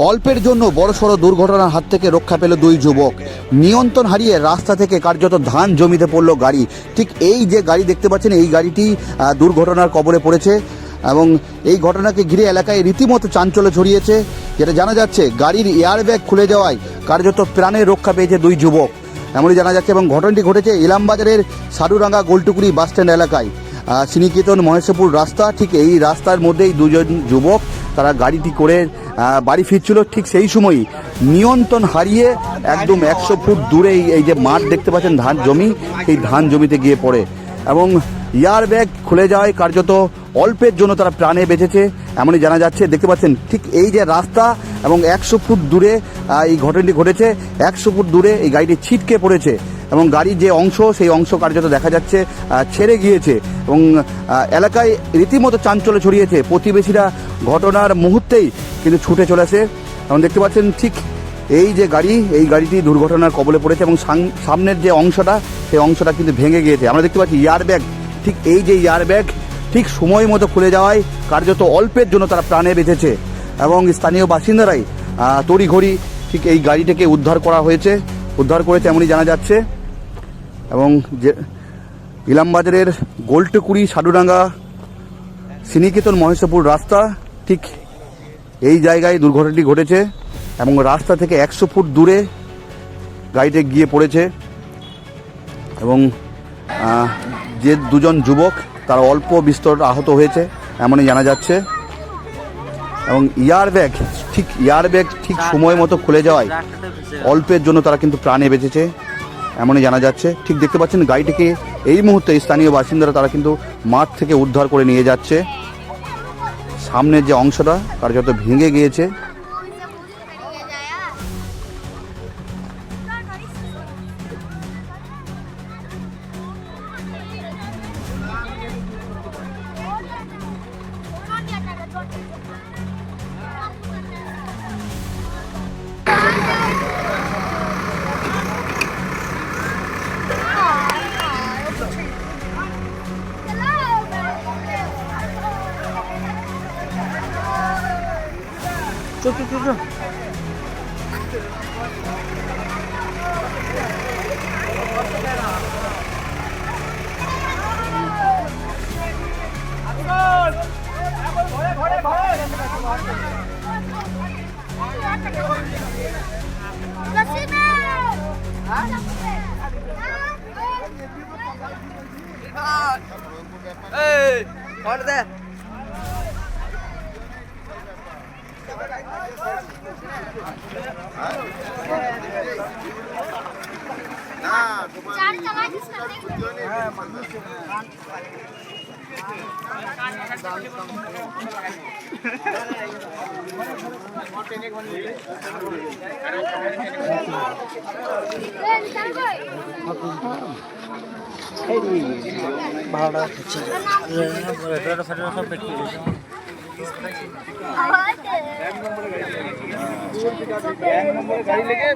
অল্পের জন্য বড়সড় দুর্ঘটনার হাত থেকে রক্ষা পেল দুই যুবক। নিয়ন্ত্রণ হারিয়ে রাস্তা থেকে কার্যত ধান জমিতে পড়ল গাড়ি। ঠিক এই যে গাড়ি দেখতে পাচ্ছেন, এই গাড়িটি দুর্ঘটনার কবলে পড়েছে এবং এই ঘটনাকে ঘিরে এলাকায় রীতিমতো চাঞ্চল্য ছড়িয়েছে। যেটা জানা যাচ্ছে, গাড়ির এয়ারব্যাগ খুলে যাওয়ায় কার্যত প্রাণের রক্ষা পেয়েছে দুই যুবক, এমনই জানা যাচ্ছে। এবং ঘটনাটি ঘটেছে ইলামবাজারের সারুরাঙ্গা গোলটুকুরি বাসস্ট্যান্ড এলাকায়, শ্রীনিকেতন মহেশপুর রাস্তা। ঠিক এই রাস্তার মধ্যেই দুজন যুবক তারা গাড়িটি করে বাড়ি ফিরছিল। ঠিক সেই সময়ই নিয়ন্ত্রণ হারিয়ে একদম 100 ফুট দূরে এই যে মাঠ দেখতে পাচ্ছেন, ধান জমি, এই ধান জমিতে গিয়ে পড়ে এবং এয়ারব্যাগ খুলে যাওয়ায় কার্যত অল্পের জন্য তারা প্রাণে বেঁচেছে, এমনই জানা যাচ্ছে। দেখতে পাচ্ছেন ঠিক এই যে রাস্তা এবং 100 ফুট দূরে এই ঘটনাটি ঘটেছে। 100 ফুট দূরে এই গাড়িটি ছিটকে পড়েছে এবং গাড়ির যে অংশ, সেই অংশ কার্যত দেখা যাচ্ছে ছেড়ে গিয়েছে এবং এলাকায় রীতিমতো চাঞ্চল্য ছড়িয়েছে। প্রতিবেশীরা ঘটনার মুহূর্তেই কিন্তু ছুটে চলেছে এবং দেখতে পাচ্ছেন ঠিক এই যে গাড়ি, এই গাড়িটি দুর্ঘটনার কবলে পড়েছে এবং সামনের যে অংশটা, সেই অংশটা কিন্তু ভেঙে গিয়েছে। আমরা দেখতে পাচ্ছি এয়ারব্যাগ, ঠিক এই যে এয়ারব্যাগ ঠিক সময় মতো খুলে যাওয়ায় কার্যত অল্পের জন্য তারা প্রাণে বেঁচেছে এবং স্থানীয় বাসিন্দারাই তড়িঘড়ি ঠিক এই গাড়িটাকে উদ্ধার করেছে এমনই জানা যাচ্ছে। এবং যে ইলামবাজারের গোলটুকুরি সারুরাঙ্গা শ্রীনিকেতন মহেশপুর রাস্তা, ঠিক এই জায়গায় দুর্ঘটনাটি ঘটেছে এবং রাস্তা থেকে 100 ফুট দূরে গাড়িতে গিয়ে পড়েছে এবং যে দুজন যুবক তারা অল্প বিস্তর আহত হয়েছে এমনই জানা যাচ্ছে। এবং এয়ারব্যাগ ঠিক সময় মতো খুলে যাওয়ায় অল্পের জন্য তারা কিন্তু প্রাণে বেঁচেছে এমনই জানা যাচ্ছে। ঠিক দেখতে পাচ্ছেন গাড়িটিকে এই মুহূর্তে স্থানীয় বাসিন্দারা তারা কিন্তু মাঠ থেকে উদ্ধার করে নিয়ে যাচ্ছে। সামনের যে অংশটা কার্যত ভেঙে গিয়েছে। চল। Hey, what is that? ভাড়া হচ্ছে সব পেট এক নম্বরে গাড়ি লেগে